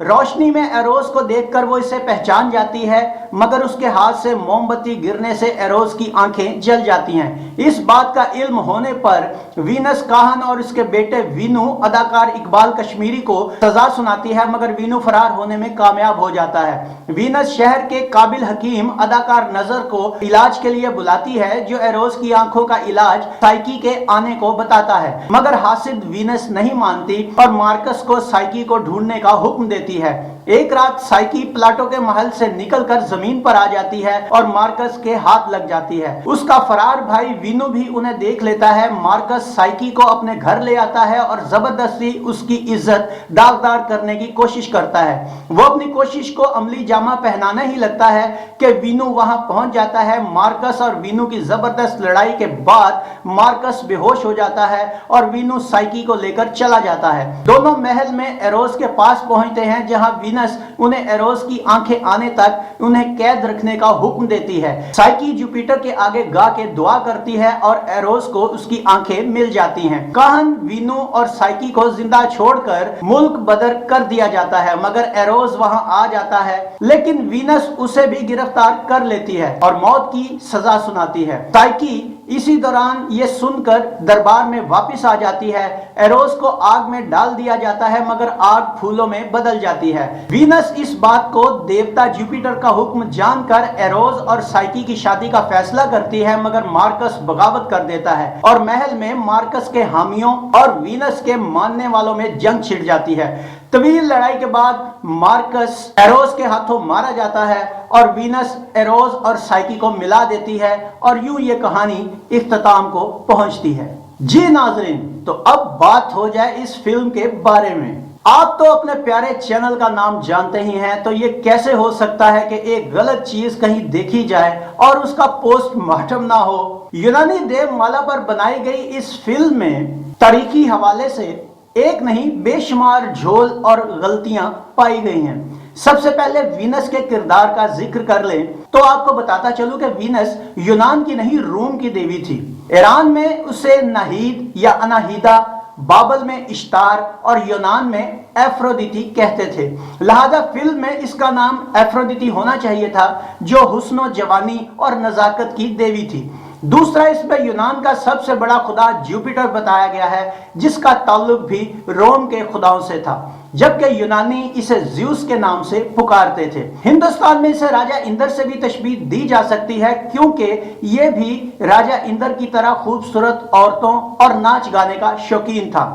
रोशनी में एरोस को देखकर वो इसे पहचान जाती है, मगर उसके हाथ से मोमबत्ती गिरने से एरोस की आंखें जल जाती हैं। इस बात का इल्म होने पर वीनस काहन और उसके बेटे वीनू अदाकार इकबाल कश्मीरी को सजा सुनाती है, मगर वीनू फरार होने में कामयाब हो जाता है। वीनस शहर के काबिल हकीम अदाकार नजर को इलाज के लिए बुलाती है, जो एरोस की आंखों का इलाज साइकी के आने को बताता है, मगर हासिद वीनस नहीं मानती और मार्कस को साइकी को ढूंढने का हुक्म देती है। एक रात साइकी प्लाटो के महल से निकलकर जमीन पर आ जाती है और मार्कस के हाथ लग जाती है। उसका फरार भाई वीनू भी उन्हें देख लेता है। मार्कस साइकी को अपने घर ले आता है और जबरदस्ती उसकी इज्जत दागदार करने की कोशिश करता है। वो अपनी कोशिश को अमली जामा पहनाना ही लगता है कि वीनू वहां पहुंच जाता है। मार्कस और वीनू की जबरदस्त लड़ाई के बाद मार्कस बेहोश हो जाता है और वीनू साइकी को लेकर चला जाता है। दोनों महल में एरोस के पास पहुंचते हैं, जहां वीनस उन्हें एरोस की आंखें आने तक उन्हें कैद रखने का हुक्म देती है। साइकी जुपिटर के आगे गा के दुआ करती है और एरोस को उसकी आंखें मिल जाती हैं। काहन, वीनू और साइकी को जिंदा छोड़कर मुल्क बदर कर दिया जाता है, मगर एरोस वहां आ जाता है, लेकिन वीनस उसे भी गिरफ्तार कर लेती है और मौत की सजा सुनाती है। साइकी इसी दौरान ये सुनकर दरबार में वापस आ जाती है। एरोस को आग में डाल दिया जाता है, मगर आग फूलों में बदल जाती है। वीनस इस बात को देवता जुपिटर का हुक्म जानकर एरोस और साइकी की शादी का फैसला करती है, मगर मार्कस बगावत कर देता है और महल में मार्कस के हामियों और वीनस के मानने वालों में जंग छिड़ जाती है। तवील लड़ाई के बाद मार्कस एरोस के हाथों मारा जाता है और वीनस एरोस और साइकी को मिला देती है और यूं ये कहानी इख्तिताम को पहुंचती है। जी नाज़रीन, तो अब बात हो जाए इस फिल्म के बारे में। आप तो अपने प्यारे चैनल का नाम जानते ही हैं, तो ये कैसे हो सकता है कि एक गलत चीज कहीं देखी जाए और उसका पोस्टमार्टम ना हो। यूनानी देवमाला पर बनाई गई इस फिल्म में तारीखी हवाले से एक नहीं बेशुमार झोल और गलतियां पाई गई हैं। सबसे पहले वीनस के किरदार का जिक्र कर लें तो आपको बताता चलूं कि वीनस यूनान की नहीं रूम की देवी थी। ईरान में उसे नाहीद या अनाहिदा, बाबल में इश्तार और यूनान में एफ्रोदिटी कहते थे। लिहाजा फिल्म में इसका नाम एफ्रोदिटी होना चाहिए था, जो हुस्न, जवानी और नजाकत की देवी थी। दूसरा, इसमें यूनान का सबसे बड़ा खुदा जुपिटर बताया गया है, जिसका ताल्लुक भी रोम के खुदाओं से था, जबकि यूनानी इसे ज़्यूस के नाम से पुकारते थे। हिंदुस्तान में इसे राजा इंद्र से भी तशबीह दी जा सकती है, क्योंकि ये भी राजा इंद्र की तरह खूबसूरत औरतों और नाच गाने का शौकीन था।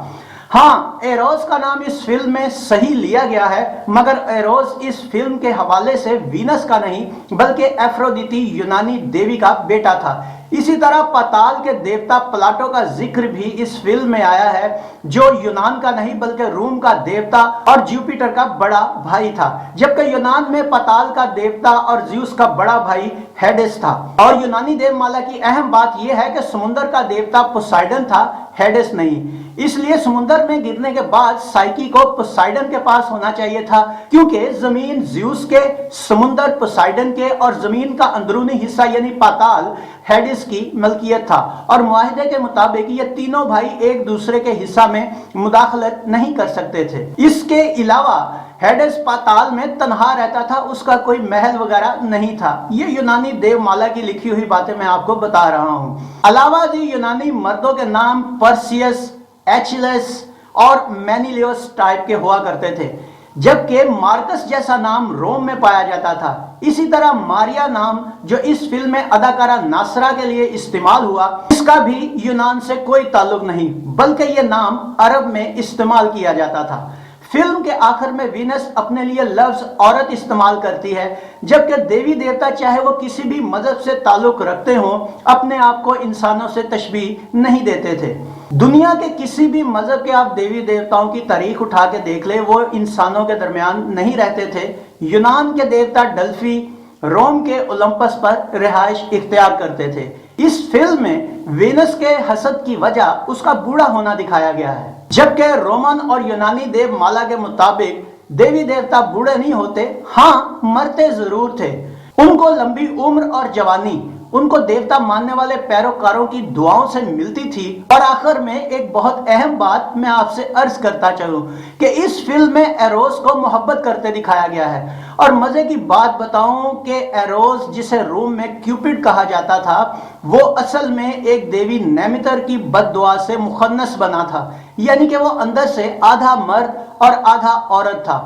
हाँ, एरोस का नाम इस फिल्म में सही लिया गया है, मगर एरोस इस फिल्म के हवाले से वीनस का नहीं बल्कि एफ्रोदिटी यूनानी देवी का बेटा था। इसी तरह पाताल के देवता प्लाटो का जिक्र भी इस फिल्म में आया है, जो यूनान का नहीं बल्कि रूम का देवता और जुपिटर का बड़ा भाई था, जबकि यूनान में पाताल का देवता और ज़्यूस का बड़ा भाई हेडिस था। और यूनानी देवमाला की अहम बात यह है कि समुद्र का देवता पोसाइडन था, हेडिस नहीं। इसलिए समुद्र में गिरने के बाद साइकी को पोसाइडन के पास होना चाहिए था, क्योंकि जमीन ज़्यूस के, समुद्र पोसाइडन के और जमीन का अंदरूनी हिस्सा यानी पाताल हेडिस की मलकियत था। और मुआहिदे के मुताबिक ये तीनों भाई एक दूसरे के हिस्सा में मुदाखलत नहीं कर सकते थे। इसके अलावा हेडिस पाताल में तन्हा रहता था, उसका कोई महल वगैरह नहीं था। ये यूनानी देवमाला की लिखी हुई बातें मैं आपको बता रहा हूँ। अलावा जी यूनानी मर्दों के नाम पर्सियस, एचिलस और मेनिलियोस टाइप के हुआ करते थे, जबकि मार्कस जैसा नाम रोम में पाया जाता था। इसी तरह मारिया नाम, जो इस फिल्म में अदाकारा नासरा के लिए इस्तेमाल हुआ, इसका भी यूनान से कोई ताल्लुक नहीं, बल्कि यह नाम अरब में इस्तेमाल किया जाता था। फिल्म के आखिर में वीनस अपने लिए लफ्ज औरत इस्तेमाल करती है, जबकि देवी देवता चाहे वो किसी भी मजहब से ताल्लुक रखते हों, अपने आप को इंसानों से तशबीह नहीं देते थे। दुनिया के किसी भी मजहब के आप देवी देवताओं की तारीख उठा के देख ले, वो इंसानों के दरमियान नहीं रहते थे। यूनान के देवता डेल्फी रोम के ओलंपस पर रिहाइश इख्तियार करते थे। इस फिल्म में वीनस के हसद की वजह उसका बूढ़ा होना दिखाया गया है, जबकि रोमन और यूनानी देवमाला के मुताबिक देवी देवता बूढ़े नहीं होते, हाँ मरते जरूर थे। उनको लंबी उम्र और जवानी उनको देवता मानने वाले पैरोकारों की दुआओं से मिलती थी। और आखिर में एक बहुत अहम बात मैं आपसे अर्ज करता चलूं कि इस फिल्म में एरोस को मोहब्बत करते दिखाया गया है। और मजे की बात बताऊं कि एरोस, जिसे रोम में क्यूपिड कहा जाता था, वो असल में एक देवी नेमितर की बद्दुआ से मुखन्नस बना था, यानी कि वो अंदर से आधा मर्द और आधा औरत था।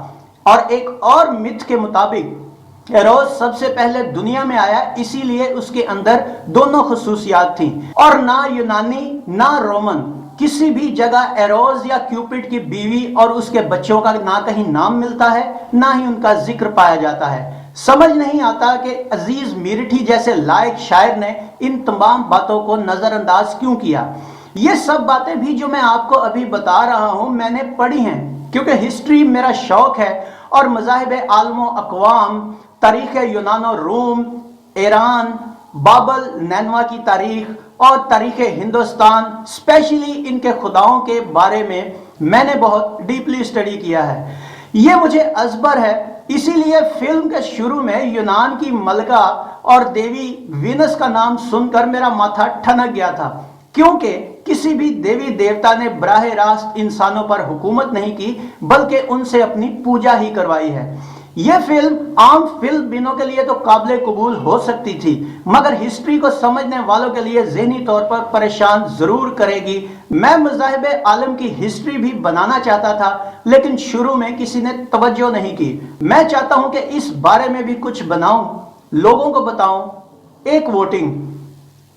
और एक और मिथ के मुताबिक एरोस सबसे पहले दुनिया में आया, इसीलिए उसके अंदर दोनों खुसूसियात थी। और ना यूनानी ना रोमन किसी भी जगह एरोस या क्यूपिड की बीवी और उसके बच्चों का ना कहीं नाम मिलता है, ना ही उनका जिक्र पाया जाता है। समझ नहीं आता कि अजीज मीरठी जैसे लायक शायर ने इन तमाम बातों को नजरअंदाज क्यों किया। ये सब बातें भी जो मैं आपको अभी बता रहा हूं मैंने पढ़ी हैं, क्योंकि हिस्ट्री मेरा शौक है और मज़ाहिब आलमो अक़वाम, तारीख़ यूनानो रूम, ईरान, बाबल नैनवा की तारीख और तारीख़ हिंदुस्तान, स्पेशली इनके खुदाओं के बारे में मैंने बहुत डीपली स्टडी किया है। ये मुझे अजबर है, इसीलिए फिल्म के शुरू में यूनान की मलका और देवी वीनस का नाम सुनकर मेरा माथा ठनक गया था, क्योंकि किसी भी देवी देवता ने बराह रास्त इंसानों पर हुकूमत नहीं की, बल्कि उनसे अपनी पूजा ही करवाई है। यह फिल्म आम फिल्म बिनों के लिए तो काबिल कबूल हो सकती थी, मगर हिस्ट्री को समझने वालों के लिए ज़हनी तौर पर परेशान जरूर करेगी। मैं मज़ाहिब आलम की हिस्ट्री भी बनाना चाहता था, लेकिन शुरू में किसी ने तवज्जो नहीं की। मैं चाहता हूं कि इस बारे में भी कुछ बनाऊं, लोगों को बताऊं। एक वोटिंग,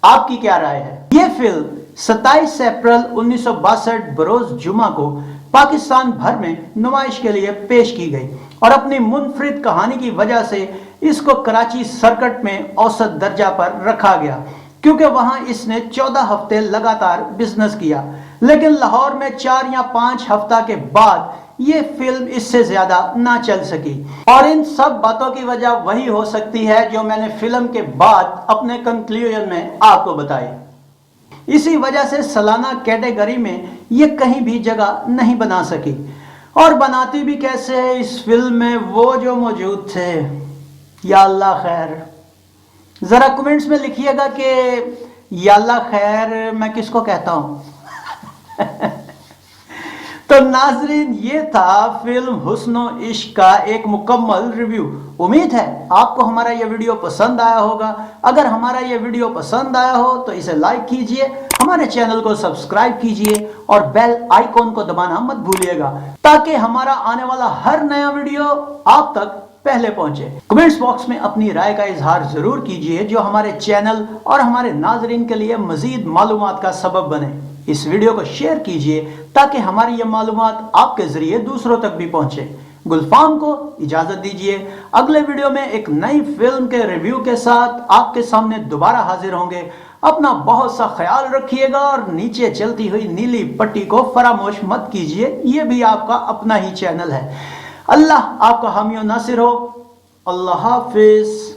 आपकी क्या राय है? यह फिल्म 27 अप्रैल 1962 बरोज जुमा को पाकिस्तान भर में नुमाइश के लिए पेश की गई और अपनी मुनफरिद कहानी की वजह से इसको कराची सर्किट में औसत दर्जा पर रखा गया, क्योंकि वहां इसने 14 हफ्ते लगातार बिजनेस किया। लेकिन लाहौर में 4 या 5 हफ्ता के बाद ये फिल्म इससे ज्यादा ना चल सकी। और इन सब बातों की वजह वही हो सकती है जो मैंने फिल्म के बाद अपने कंक्लूजन में आपको बताई। इसी वजह से सालाना कैटेगरी में ये कहीं भी जगह नहीं बना सकी। और बनाती भी कैसे है इस फिल्म में वो जो मौजूद थे, या अल्लाह खैर। जरा कमेंट्स में लिखिएगा कि या अल्लाह खैर मैं किसको कहता हूं। तो नाजरीन, ये था फिल्म हुस्नो इश्क का एक मुकम्मल रिव्यू। उम्मीद है आपको हमारा ये वीडियो पसंद आया होगा। अगर हमारा ये वीडियो पसंद आया हो तो इसे लाइक कीजिए, हमारे चैनल को सब्सक्राइब कीजिए और बेल आइकॉन को दबाना मत भूलिएगा, ताकि हमारा आने वाला हर नया वीडियो आप तक पहले पहुंचे। कमेंट्स बॉक्स में अपनी राय का इजहार जरूर कीजिए, जो हमारे चैनल और हमारे नाजरीन के लिए मजीद मालूमात का सबब बने। इस वीडियो को शेयर कीजिए ताकि हमारी ये मालूमात आपके जरिए दूसरों तक भी पहुंचे। गुलफाम को इजाजत दीजिए। अगले वीडियो में एक नई फिल्म के रिव्यू के साथ आपके सामने दोबारा हाजिर होंगे। अपना बहुत सा ख्याल रखिएगा और नीचे चलती हुई नीली पट्टी को फरामोश मत कीजिए, ये भी आपका अपना ही चैनल है। अल्लाह आपका हामी और नासिर हो। अल्लाह हाफिज।